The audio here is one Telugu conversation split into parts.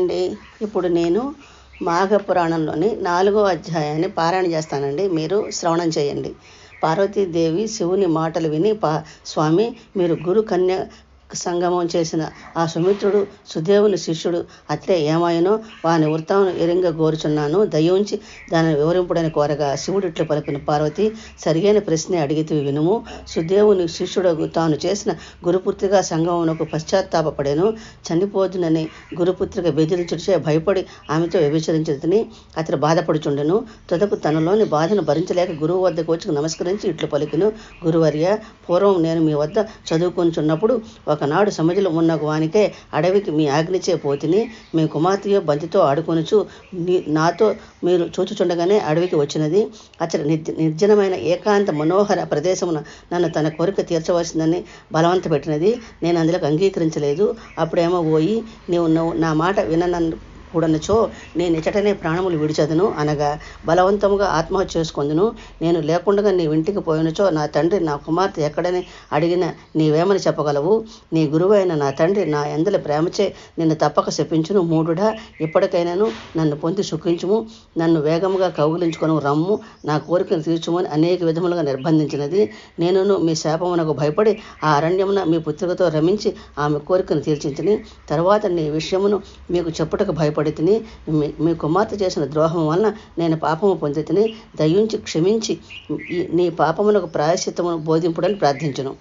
అండి. ఇప్పుడు నేను మాఘ పురాణంలోని 4వ అధ్యాయాన్ని పారాయణ చేస్తానండి. మీరు శ్రవణం చేయండి. పార్వతీదేవి శివుని మాటలు విని, స్వామి, మీరు గురు కన్య సంగమం చేసిన ఆ సుమిత్రుడు సుదేవుని శిష్యుడు అట్లే ఏమాయనో వాని వృత్తాన్ని ఎరింగ గోరుచున్నాను, దయ్యుంచి దానిని వివరింపుడని కోరగా శివుడిట్లు పలికిన పార్వతి, సరియైన ప్రశ్నే అడిగితే వినుము. సుదేవుని శిష్యుడు తాను చేసిన గురుపుత్రిక సంగమమునకు పశ్చాత్తాపడెను. చనిపోదునని గురుపుత్రిక బెదిరించుటచే భయపడి ఆమెతో వ్యభిచరించుటని అతడు బాధపడుచుండెను. తుదకు తనలోని బాధను భరించలేక గురువు వద్దకు వచ్చి నమస్కరించి ఇట్లు పలికెను. గురువర్య, పూర్వం నేను మీ వద్ద చదువుకొనుచున్నప్పుడు ఒకనాడు సమాజంలో ఉన్న వానికే అడవికి మీ ఆజ్ఞచే పోతిని. మీ కుమార్తెయో బంతితో ఆడుకొనుచు నాతో మీరు చూచుచుండగానే అడవికి వచ్చినది. అచ్చట నిర్జనమైన ఏకాంత మనోహర ప్రదేశమున నన్ను తన కోరిక తీర్చవలసిందని బలవంత పెట్టినది. నేను అందులోకి అంగీకరించలేదు. అప్పుడేమో పోయి నువ్వు నా మాట విననన్ను కూడనచో నేను ఇచ్చటనే ప్రాణములు విడిచదును అనగా బలవంతముగా ఆత్మహత్య చేసుకొందును. నేను లేకుండా నీ ఇంటికి పోయినచో నా తండ్రి నా కుమార్తె ఎక్కడని అడిగిన నీవేమని చెప్పగలవు? నీ గురువు అయిన నా తండ్రి నా యందలి ప్రేమచే నిన్ను తప్పక శపించును. మూఢుడా, ఇప్పటికైనాను నన్ను పొంది సుఖించుము, నన్ను వేగముగా కౌగిలించుకొని రమ్ము, నా కోరికను తీర్చుమని అనేక విధములుగా నిర్బంధించినది. నేనును మీ శాపమునకు భయపడి ఆ అరణ్యమున మీ పుత్రికతో రమించి ఆమె కోరికను తీర్చించిని. తర్వాత నీ విషయమును మీకు చెప్పుటకు భయపడితిని. మీ కుమార్తె చేసిన ద్రోహం వలన నేను పాపము పొందితిని. దయించి క్షమించి నీ పాపమునకు ప్రాయశ్చిత్తమును బోధింపుడని ప్రార్థించును.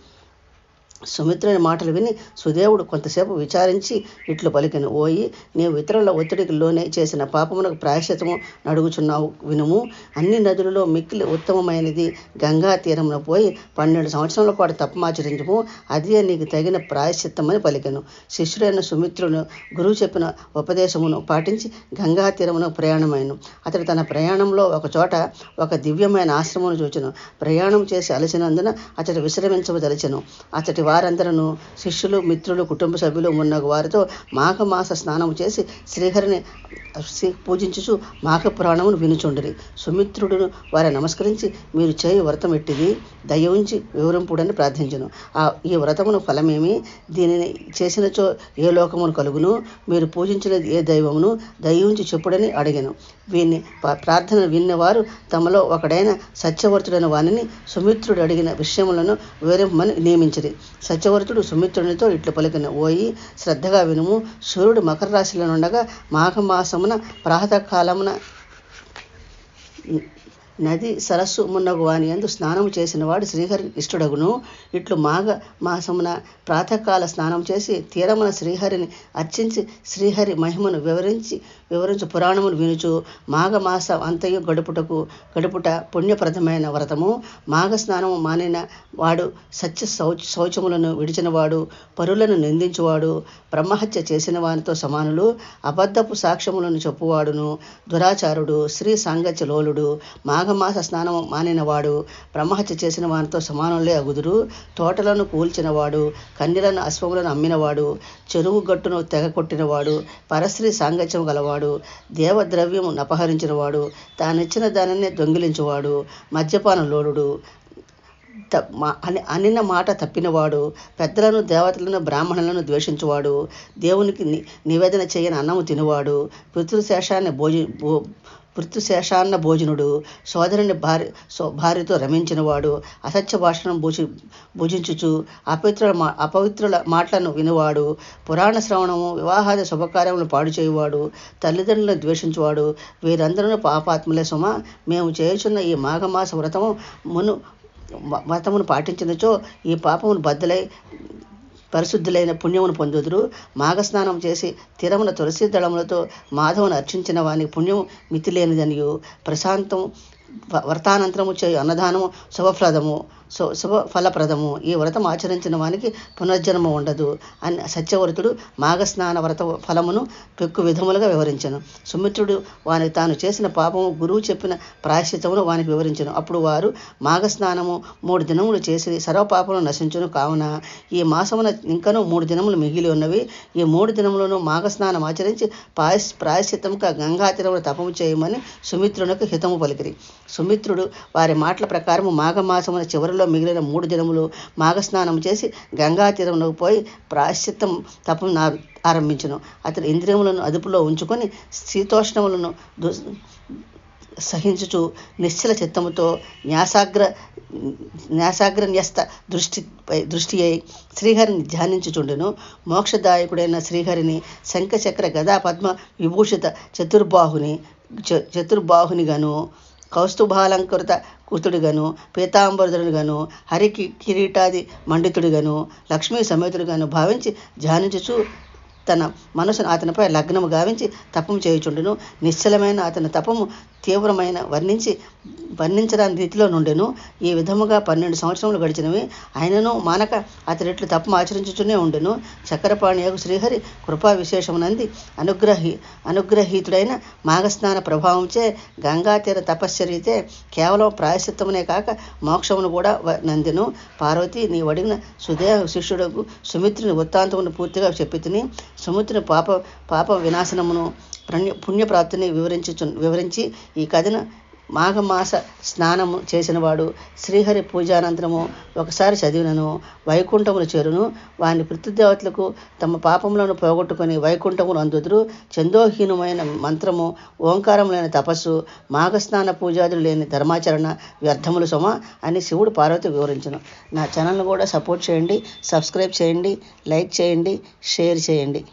సుమిత్రుని మాటలు విని సుదేవుడు కొంతసేపు విచారించి ఇట్లు పలికెను. ఓయి, నీవు ఇతరుల ఒత్తిడికి లోనే చేసిన పాపమునకు ప్రాయశ్చిత్తము నడుగుచున్నావు వినుము. అన్ని నదులలో మిక్కిలి ఉత్తమమైనది గంగా తీరమున పోయి 12 సంవత్సరాల పాటు తపమాచరించము, అదే నీకు తగిన ప్రాయశ్చిత్తమని పలికెను. శిష్యుడైన సుమిత్రుడు గురువు చెప్పిన ఉపదేశమును పాటించి గంగా తీరమున ప్రయాణమైన అతడు తన ప్రయాణంలో ఒక చోట ఒక దివ్యమైన ఆశ్రమమును చూచెను. ప్రయాణం చేసి అలసినందున అతడు విశ్రమించవదలిచెను. అతడి వారందరూ శిష్యులు, మిత్రులు, కుటుంబ సభ్యులు మున్నగు వారితో మాఘమాస స్నానము చేసి శ్రీహరిని పూజించుచు మాఘ పురాణమును వినుచుండిరి. సుమిత్రుడును వారి నమస్కరించి, మీరు చేయి వ్రతం ఎట్టిది, దయ ఉంచి వివరింపుడని ప్రార్థించును. ఈ వ్రతమును ఫలమేమి? దీనిని చేసినచో ఏ లోకమును కలుగును? మీరు పూజించినది ఏ దైవమును దయ ఉంచి చెప్పుడని అడిగాను. వీని ప్రార్థన విన్నవారు తమలో ఒకడైన సత్యవర్తుడైన వానిని సుమిత్రుడు అడిగిన విషయములను వివరింపమని నియమించిరి. సత్యవర్తుడు సుమిత్రునితో ఇట్లు పలికిన. ఓయి, శ్రద్ధగా వినుము. సూర్యుడు మకర రాశిలో నుండగా మాఘమాసమున ప్రాతకాలమున నది సరస్సు మున్నగు వాని యందు స్నానము చేసిన వాడు శ్రీహరి ఇష్టడగును. ఇట్లు మాఘ మాసమున ప్రాతకాల స్నానం చేసి తీరమున శ్రీహరిని అర్చించి శ్రీహరి మహిమను వివరించు పురాణమును వినుచు మాఘమాస అంతయు గడుపుట పుణ్యప్రదమైన వ్రతము. మాఘ స్నానము మానిన వాడు సత్య శౌచములను విడిచినవాడు, పరులను నిందించువాడు, బ్రహ్మహత్య చేసిన వానితో సమానులు, అబద్ధపు సాక్ష్యములను చెప్పువాడును, దురాచారుడు, స్త్రీ సాంగత్య లోలుడు, మాఘమాస స్నానము మానినవాడు, బ్రహ్మహత్య చేసిన వానితో సమానులే అగుదురు. తోటలను కూల్చినవాడు, కన్యలను అశ్వములను అమ్మినవాడు, చెరువు గట్టును తెగకొట్టినవాడు, పరస్త్రీ సాంగత్యం గలవాడు, దేవద్రవ్యము అపహరించినవాడు, తానిచ్చిన దానిని దొంగిలించువాడు, మద్యపాన లోలుడు, అనిన మాట తప్పినవాడు, పెద్దలను, దేవతలను, బ్రాహ్మణులను ద్వేషించువాడు, దేవునికి నివేదన చేయని అన్నము తినువాడు, పితృశేషాన్న భోజనుడు, సోదరుని భార్యతో రమించినవాడు, అసత్య భాషణం భుజించుచు అపవిత్రుల మాటలను వినువాడు, పురాణ శ్రవణము, వివాహాది శుభకార్యములను పాడు చేయువాడు, తల్లిదండ్రులను ద్వేషించువాడు, వీరందరూ పాపాత్ములే సుమ. మేము చేయుచున్న ఈ మాఘమాస వ్రతమును పాటించినచో ఈ పాపమును బద్దలై పరిశుద్ధులైన పుణ్యమును పొందుదురు. మాఘస్నానం చేసి తీరమున తులసి దళములతో మాధవుని అర్చించిన వానికి పుణ్యము మితిలేనిదనియు, ప్రశాంతం వ్రతానంతరము చేయు అన్నదానము శుభఫలప్రదము. ఈ వ్రతం ఆచరించిన వానికి పునర్జన్మ ఉండదు అని సత్యవర్తుడు మాఘస్నాన వ్రత ఫలమును పెక్కు విధములుగా వివరించను. సుమిత్రుడు వానికి తాను చేసిన పాపము, గురువు చెప్పిన ప్రాయశ్చిత్తమును వానికి వివరించను. అప్పుడు వారు మాఘస్నానము 3 దినములు చేసి సర్వపాపమును నశించును. కావున ఈ మాసమున ఇంకనూ 3 దినములు మిగిలి ఉన్నవి. ఈ 3 దినములను మాఘస్నానం ఆచరించి ప్రాయశ్చిత్తముగా గంగా తీరమున తపము చేయమని సుమిత్రునికి హితము పలికిరి. సుమిత్రుడు వారి మాటల ప్రకారం మాఘమాసమున చివరిలో మిగిలిన 3 దినములు మాఘస్నానం చేసి గంగా తీరమునకు పోయి ప్రాయశ్చిత్తం తపం ఆరంభించును. అతడు ఇంద్రియములను అదుపులో ఉంచుకొని శీతోష్ణములను సహించుచు నిశ్చల చిత్తముతో న్యాసాగ్రన్యస్త దృష్టి అయి శ్రీహరిని ధ్యానించుచుండెను. మోక్షదాయకుడైన శ్రీహరిని శంఖచక్ర గదా పద్మ విభూషిత చతుర్బాహునిగాను, కౌస్తుభాలంకృత కుతుడుగాను, పీతాంబరుడుగాను, హరికి కిరీటాది మండితుడిగాను, లక్ష్మీ సమేతుడిగాను భావించి ధ్యానించుచు తన మనసును అతనిపై లగ్నము గావించి తపము చేయుచుండెను. నిశ్చలమైన అతని తపము తీవ్రమైన వర్ణించరాని రీతిలో నుండెను. ఈ విధముగా 12 సంవత్సరములు గడిచినవి. ఆయనను మానక అతడిట్లు తపము ఆచరించుచునే ఉండెను. చక్రపాణియగు శ్రీహరి కృపా విశేషమునంది అనుగ్రహీతుడైన మాఘస్నాన ప్రభావంచే గంగాతీర తపశ్చరితే కేవలం ప్రాయశ్చిత్తమునే కాక మోక్షమును కూడా నందెను. పార్వతి, నీ వడిగిన సుదేహ శిష్యుడకు సుమిత్రుని వృత్తాంతమును పూర్తిగా చెప్పి తిని సుమిత్రుని పాప వినాశనమును పుణ్యప్రాప్తిని వివరించి ఈ కథను మాఘమాస స్నానము చేసినవాడు శ్రీహరి పూజానంతరము ఒకసారి చదివినను వైకుంఠమును చేరును. వాని పితృదేవతలకు తమ పాపములను పోగొట్టుకొని వైకుంఠమును అందుదురు. చందోహీనమైన మంత్రము, ఓంకారములైన తపస్సు, మాఘస్నాన పూజాదులు లేని ధర్మాచరణ వ్యర్థములు సొమ అని శివుడు పార్వతి వివరించను. నా ఛానల్ను కూడా సపోర్ట్ చేయండి, సబ్స్క్రైబ్ చేయండి, లైక్ చేయండి, షేర్ చేయండి.